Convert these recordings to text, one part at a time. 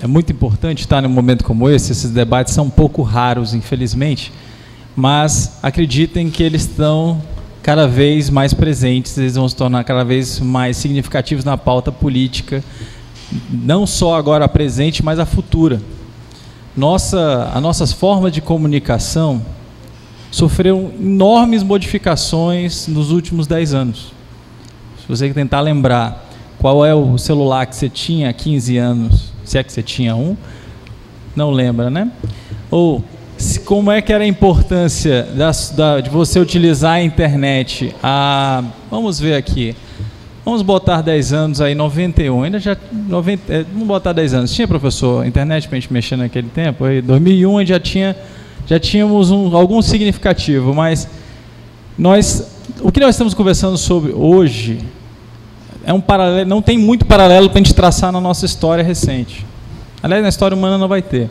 É muito importante estar num momento como esse. Esses debates são um pouco raros, infelizmente, mas acreditem que eles estão cada vez mais presentes, eles vão se tornar cada vez mais significativos na pauta política, não só agora a presente, mas a futura. As nossas formas de comunicação sofreram enormes modificações nos últimos 10 anos. Se você tentar lembrar qual é o celular que você tinha há 15 anos, se é que você tinha um, não lembra, né? Ou como é que era a importância de você utilizar a internet? Vamos ver aqui. Vamos botar 10 anos aí, 91. Vamos botar 10 anos. Tinha, professor, internet para a gente mexer naquele tempo? Em 2001 já tínhamos algum significativo, mas o que nós estamos conversando sobre hoje é um paralelo, não tem muito paralelo para a gente traçar na nossa história recente. Aliás, na história humana não vai ter.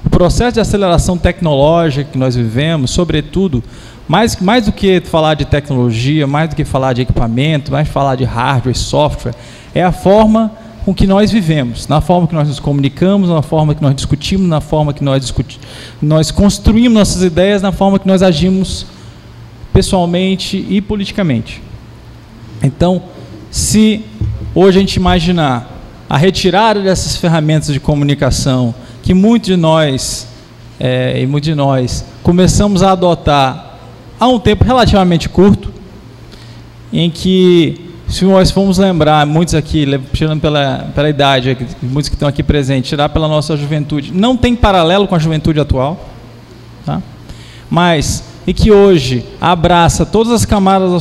O processo de aceleração tecnológica que nós vivemos, sobretudo, mais do que falar de tecnologia, mais do que falar de equipamento, mais falar de hardware, software, é a forma com que nós vivemos, na forma que nós nos comunicamos, na forma que nós discutimos, na forma que nós construímos nossas ideias, na forma que nós agimos pessoalmente e politicamente. Então, se hoje a gente imaginar a retirada dessas ferramentas de comunicação que muitos de nós começamos a adotar há um tempo relativamente curto, em que, se nós formos lembrar, muitos aqui, tirando pela idade, muitos que estão aqui presentes, tirar pela nossa juventude, não tem paralelo com a juventude atual, tá? Mas, e que hoje abraça todas as camadas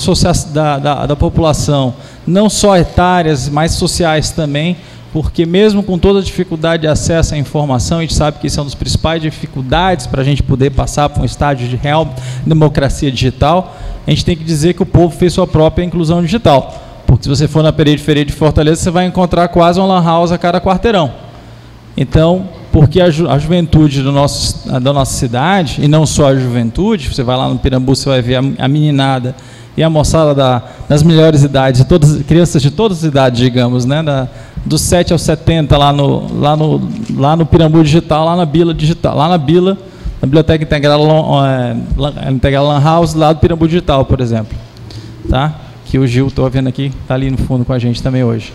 da população, não só etárias, mas sociais também, porque mesmo com toda a dificuldade de acesso à informação, a gente sabe que isso é uma das principais dificuldades para a gente poder passar para um estágio de real democracia digital, a gente tem que dizer que o povo fez sua própria inclusão digital. Porque se você for na periferia de Fortaleza, você vai encontrar quase uma lan house a cada quarteirão. Então, porque a juventude da nossa cidade, e não só a juventude, você vai lá no Pirambu, você vai ver a meninada e a moçada das melhores idades, crianças de todas as idades, digamos, né, dos 7 aos 70, lá no Pirambu Digital, lá na Bila Digital, na Biblioteca Integrada Lan House, lá do Pirambu Digital, por exemplo. Tá? Que o Gil, estou vendo aqui, está ali no fundo com a gente também hoje.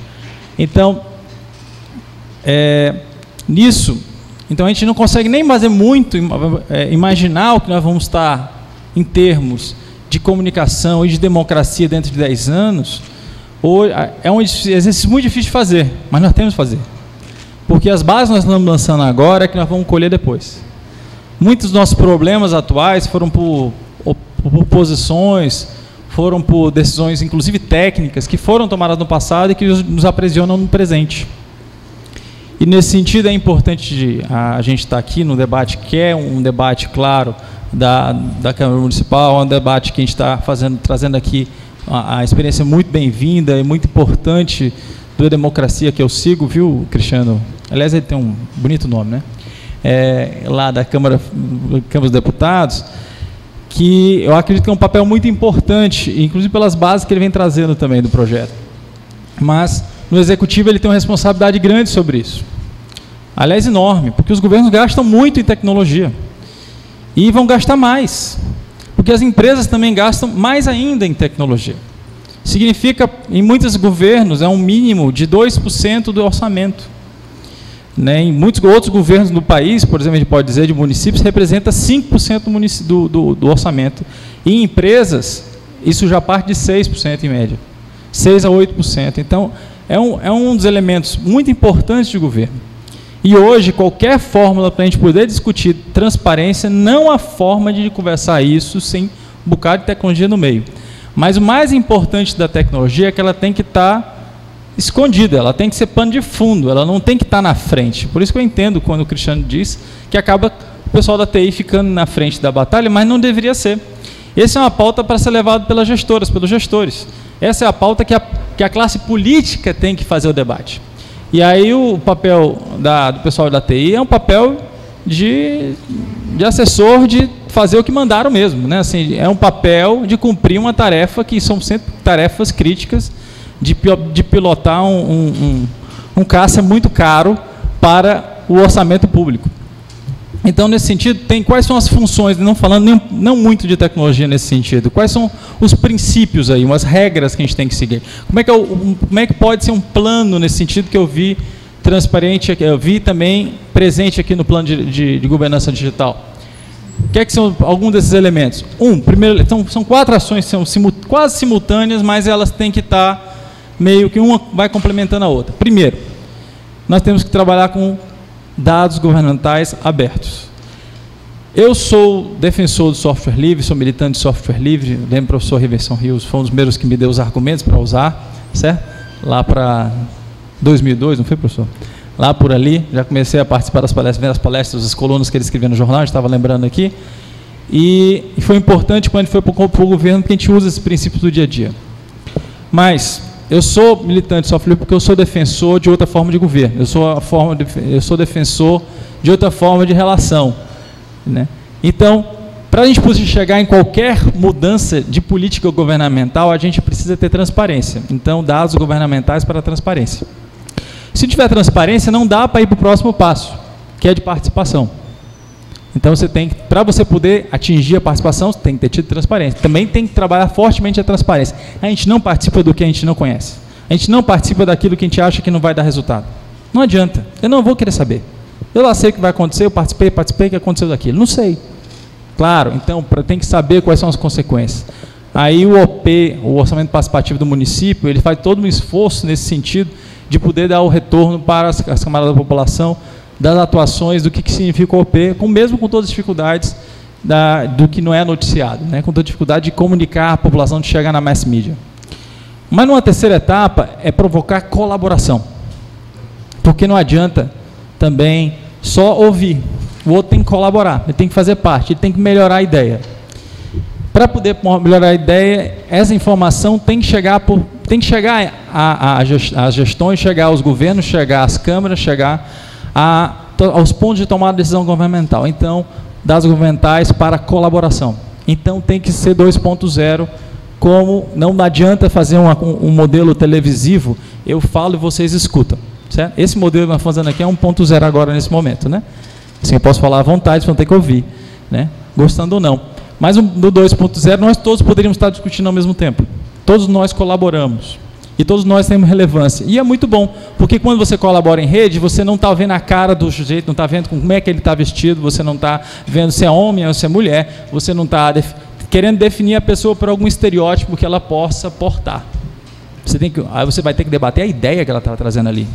Então, então a gente não consegue nem fazer muito, imaginar o que nós vamos estar em termos de comunicação e de democracia dentro de 10 anos, é um exercício muito difícil de fazer, mas nós temos que fazer. Porque as bases nós estamos lançando agora é que nós vamos colher depois. Muitos dos nossos problemas atuais foram por posições, foram por decisões, inclusive técnicas, que foram tomadas no passado e que nos aprisionam no presente. E, nesse sentido, é importante a gente estar aqui no debate, que é um debate, claro, da Câmara Municipal, é um debate que a gente está trazendo aqui a experiência muito bem-vinda e muito importante da democracia que eu sigo, viu, Cristiano? Aliás, ele tem um bonito nome, né? Lá da Câmara dos Deputados, que eu acredito que é um papel muito importante, inclusive pelas bases que ele vem trazendo também do projeto. Mas, no Executivo, ele tem uma responsabilidade grande sobre isso. Aliás, enorme, porque os governos gastam muito em tecnologia. E vão gastar mais, porque as empresas também gastam mais ainda em tecnologia. Significa, em muitos governos, é um mínimo de 2% do orçamento. Né? Em muitos outros governos do país, por exemplo, a gente pode dizer de municípios, representa 5% do orçamento. E em empresas, isso já parte de 6% em média. 6% a 8%. Então, é um dos elementos muito importantes de governo. E hoje, qualquer fórmula para a gente poder discutir transparência, não há forma de conversar isso sem um bocado de tecnologia no meio. Mas o mais importante da tecnologia é que ela tem que estar escondida, ela tem que ser pano de fundo, ela não tem que estar na frente. Por isso que eu entendo quando o Cristiano diz que acaba o pessoal da TI ficando na frente da batalha, mas não deveria ser. Essa é uma pauta para ser levada pelas gestoras, pelos gestores. Essa é a pauta que a classe política tem que fazer o debate. E aí o papel do pessoal da TI é um papel de assessor, de fazer o que mandaram mesmo, né? Assim, é um papel de cumprir uma tarefa que são sempre tarefas críticas, de pilotar um caça muito caro para o orçamento público. Então, nesse sentido, quais são as funções, não falando não muito de tecnologia nesse sentido, quais são os princípios aí, umas regras que a gente tem que seguir? Como é que pode ser um plano nesse sentido que eu vi transparente, eu vi também presente aqui no plano de governança digital? O que são alguns desses elementos? Primeiro, são 4 ações, são quase simultâneas, mas elas têm que estar meio que uma vai complementando a outra. Primeiro, nós temos que trabalhar com dados governamentais abertos. Eu sou defensor do software livre, sou militante de software livre, lembro do professor Riverson Rios, foi um dos primeiros que me deu os argumentos para usar, certo? Lá para 2002, não foi, professor? Lá por ali, já comecei a participar das palestras, vendo as palestras, as colunas que ele escrevia no jornal, a gente estava lembrando aqui, e foi importante quando a gente foi para o governo, porque a gente usa esses princípios do dia a dia. Mas eu sou militante de software livre porque eu sou defensor de outra forma de governo, eu sou defensor de outra forma de relação, né? Então, para a gente poder chegar em qualquer mudança de política governamental, a gente precisa ter transparência. Então, dados governamentais para a transparência. Se tiver transparência, não dá para ir para o próximo passo, que é de participação. Então, para você poder atingir a participação, você tem que ter tido transparência. Também tem que trabalhar fortemente a transparência. A gente não participa do que a gente não conhece. A gente não participa daquilo que a gente acha que não vai dar resultado. Não adianta. Eu não vou querer saber. Eu lá sei o que vai acontecer, eu participei, o que aconteceu daquilo. Não sei. Claro, então tem que saber quais são as consequências. Aí o OP, o Orçamento Participativo do município, ele faz todo um esforço nesse sentido de poder dar o retorno para as camadas da população, das atuações, do que significa o OP, mesmo com todas as dificuldades do que não é noticiado, né? Com toda a dificuldade de comunicar a população, de chegar na mass media. Mas numa terceira etapa é provocar colaboração, porque não adianta também só ouvir, o outro tem que colaborar, ele tem que fazer parte, ele tem que melhorar a ideia. Para poder melhorar a ideia, essa informação tem que chegar às gestões, chegar aos governos, chegar às câmaras, chegar aos pontos de tomada de decisão governamental. Então, dados governamentais para colaboração. Então, tem que ser 2.0, como não adianta fazer um modelo televisivo, eu falo e vocês escutam. Certo? Esse modelo que nós estamos fazendo aqui é 1.0 agora, nesse momento. Né? Assim, eu posso falar à vontade, vocês vão ter que ouvir, né? Gostando ou não. Mas no 2.0, nós todos poderíamos estar discutindo ao mesmo tempo. Todos nós colaboramos. E todos nós temos relevância. E é muito bom, porque quando você colabora em rede, você não está vendo a cara do sujeito, não está vendo como é que ele está vestido, você não está vendo se é homem ou se é mulher, você não está querendo definir a pessoa por algum estereótipo que ela possa portar. Aí você vai ter que debater a ideia que ela está trazendo ali.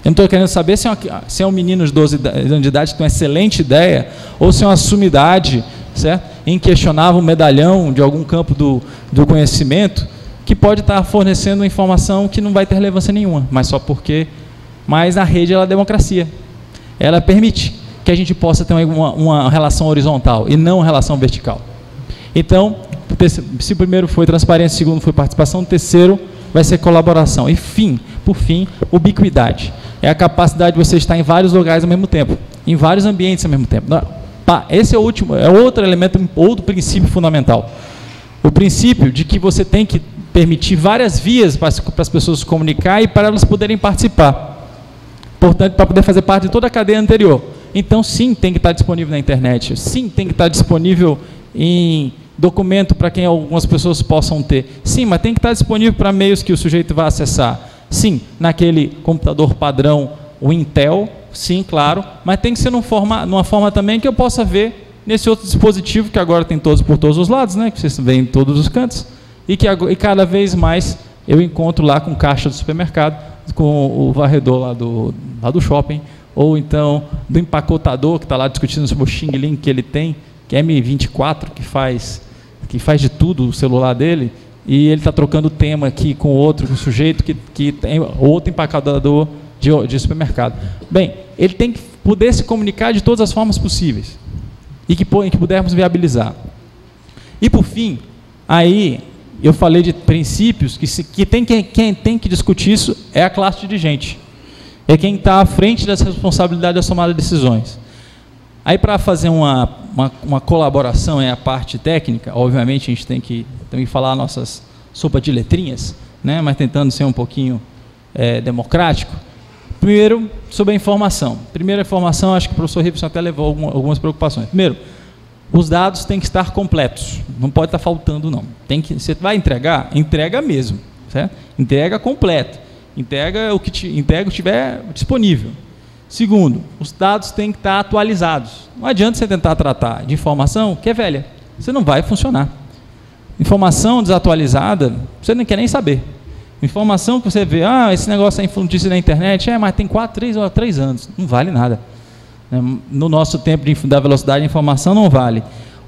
Eu não estou querendo saber se é um menino de 12 anos de idade que tem uma excelente ideia, ou se é uma sumidade, certo? Inquestionável medalhão de algum campo do conhecimento, que pode estar fornecendo informação que não vai ter relevância nenhuma, mas a rede ela é democracia. Ela permite que a gente possa ter uma relação horizontal e não uma relação vertical. Então, se o primeiro foi transparência, o segundo foi participação, o terceiro vai ser colaboração. E por fim, ubiquidade. É a capacidade de você estar em vários lugares ao mesmo tempo, em vários ambientes ao mesmo tempo. Esse é outro elemento, outro princípio fundamental. O princípio de que você tem que permitir várias vias para as pessoas se comunicar e para elas poderem participar. Portanto, para poder fazer parte de toda a cadeia anterior. Então, sim, tem que estar disponível na internet. Sim, tem que estar disponível em documento para quem algumas pessoas possam ter. Sim, mas tem que estar disponível para meios que o sujeito vai acessar. Sim, naquele computador padrão, o Intel, sim, claro, mas tem que ser numa forma também que eu possa ver nesse outro dispositivo que agora tem por todos os lados, né, que vocês veem em todos os cantos, e cada vez mais eu encontro lá com caixa do supermercado, com o varredor lá do shopping, ou então do empacotador que está lá discutindo sobre o Xing Ling que ele tem, que é M24, que faz de tudo o celular dele, e ele está trocando tema aqui com outro sujeito que tem outro empacotador de supermercado. Bem, ele tem que poder se comunicar de todas as formas possíveis e que pudermos viabilizar. E, por fim, aí eu falei de princípios quem tem que discutir isso é a classe dirigente. É quem está à frente dessa responsabilidade da tomada de decisões. Aí, para fazer uma colaboração é a parte técnica, obviamente a gente tem que também falar nossas sopa de letrinhas, né, mas tentando ser um pouquinho democrático. Primeiro, sobre a informação. Primeiro, a informação, acho que o professor Ribson até levou algumas preocupações. Primeiro, os dados têm que estar completos, não pode estar faltando, não. Você vai entregar? Entrega mesmo, certo? Entrega completo, entrega o que estiver disponível. Segundo, os dados têm que estar atualizados. Não adianta você tentar tratar de informação que é velha, você não vai funcionar. Informação desatualizada, você não quer nem saber. Informação que você vê, esse negócio é notícia na internet, mas tem 3 anos, não vale nada. No nosso tempo da velocidade de informação não vale.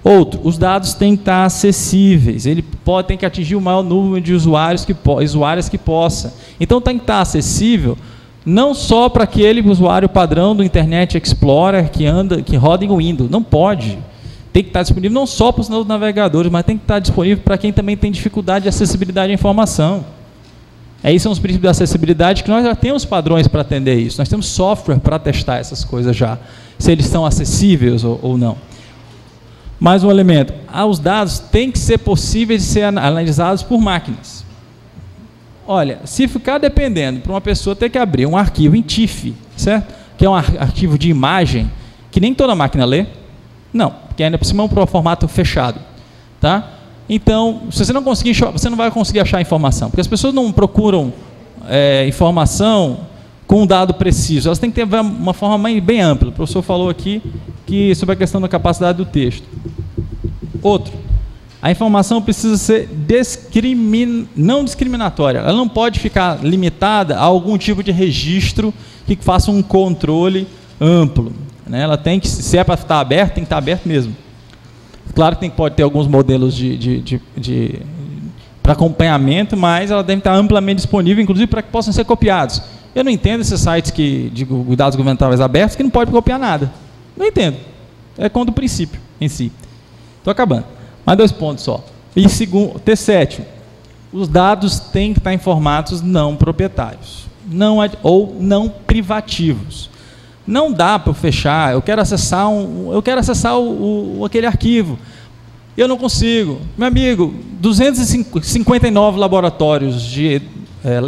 Outro, os dados têm que estar acessíveis, ele tem que atingir o maior número de usuários que possa. Então tem que estar acessível não só para aquele usuário padrão do Internet Explorer que roda em Windows, não pode. Tem que estar disponível não só para os navegadores, mas tem que estar disponível para quem também tem dificuldade de acessibilidade à informação. Aí são os princípios da acessibilidade que nós já temos padrões para atender isso. Nós temos software para testar essas coisas já, se eles são acessíveis ou não. Mais um elemento, os dados têm que ser possíveis de ser analisados por máquinas. Olha, se ficar dependendo para uma pessoa ter que abrir um arquivo em TIFF, certo? Que é um arquivo de imagem, que nem toda máquina lê, não, porque ainda por cima é um formato fechado, tá? Então, se você não conseguir, você não vai conseguir achar informação, porque as pessoas não procuram informação com um dado preciso, elas têm que ter uma forma bem ampla. O professor falou aqui sobre a questão da capacidade do texto. Outro, a informação precisa ser não discriminatória, ela não pode ficar limitada a algum tipo de registro que faça um controle amplo, né? Ela tem que, se é para estar aberto, tem que estar aberto mesmo. Claro que pode ter alguns modelos para acompanhamento, mas ela deve estar amplamente disponível, inclusive para que possam ser copiados. Eu não entendo esses sites de dados governamentais abertos que não pode copiar nada. Não entendo. É contra o princípio em si. Estou acabando. Mais 2 pontos só. E segundo, T7, os dados têm que estar em formatos não proprietários, ou não privativos. Não dá para eu fechar, eu quero acessar aquele arquivo. Eu não consigo. Meu amigo, 259 laboratórios de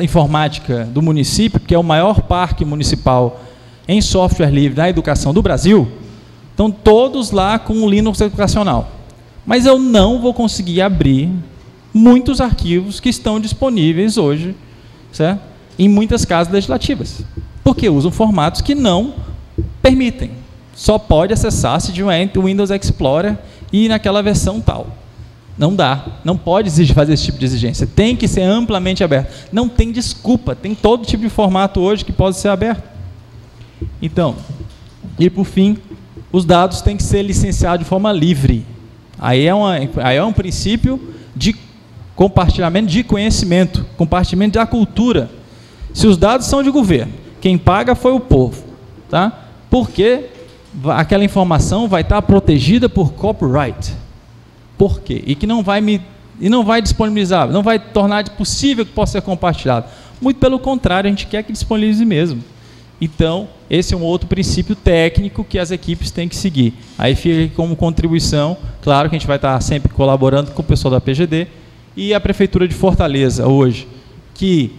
informática do município, que é o maior parque municipal em software livre da educação do Brasil, estão todos lá com o Linux educacional. Mas eu não vou conseguir abrir muitos arquivos que estão disponíveis hoje, certo? Em muitas casas legislativas, porque usam formatos que não permitem. Só pode acessar-se de um Windows Explorer e naquela versão tal. Não dá, não pode fazer esse tipo de exigência. Tem que ser amplamente aberto. Não tem desculpa, tem todo tipo de formato hoje que pode ser aberto. Então, e por fim, os dados têm que ser licenciados de forma livre. Aí é um princípio de compartilhamento de conhecimento, compartilhamento da cultura. Se os dados são de governo, quem paga foi o povo, tá? Porque aquela informação vai estar protegida por copyright. Por quê? E que não vai disponibilizar, não vai tornar possível que possa ser compartilhado. Muito pelo contrário, a gente quer que disponibilize mesmo. Então, esse é um outro princípio técnico que as equipes têm que seguir. Aí fica aqui como contribuição, claro que a gente vai estar sempre colaborando com o pessoal da PGD e a Prefeitura de Fortaleza hoje, que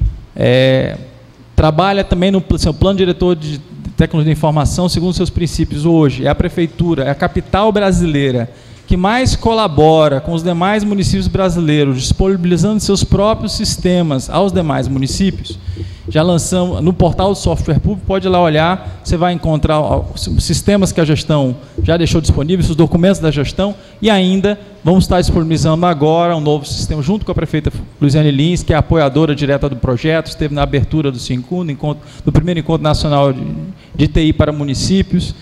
trabalha também no seu plano diretor de tecnologia de informação, segundo seus princípios. Hoje é a Prefeitura, é a capital brasileira que mais colabora com os demais municípios brasileiros, disponibilizando seus próprios sistemas aos demais municípios. Já lançamos no portal do software público, pode ir lá olhar, você vai encontrar os sistemas que a gestão já deixou disponíveis, os documentos da gestão, e ainda vamos estar disponibilizando agora um novo sistema, junto com a prefeita Luiziane Lins, que é a apoiadora direta do projeto, esteve na abertura do primeiro encontro nacional de TI para municípios,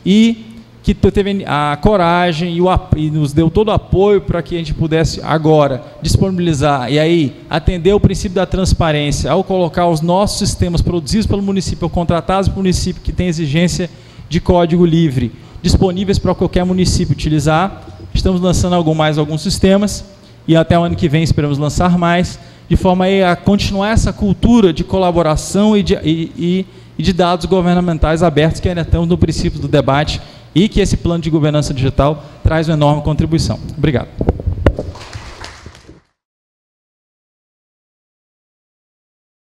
e que teve a coragem e nos deu todo o apoio para que a gente pudesse agora disponibilizar e aí atender o princípio da transparência ao colocar os nossos sistemas produzidos pelo município ou contratados pelo município que tem exigência de código livre disponíveis para qualquer município utilizar. Estamos lançando alguns sistemas e até o ano que vem esperamos lançar mais, de forma a continuar essa cultura de colaboração e de dados governamentais abertos que ainda estamos no princípio do debate e que esse plano de governança digital traz uma enorme contribuição. Obrigado.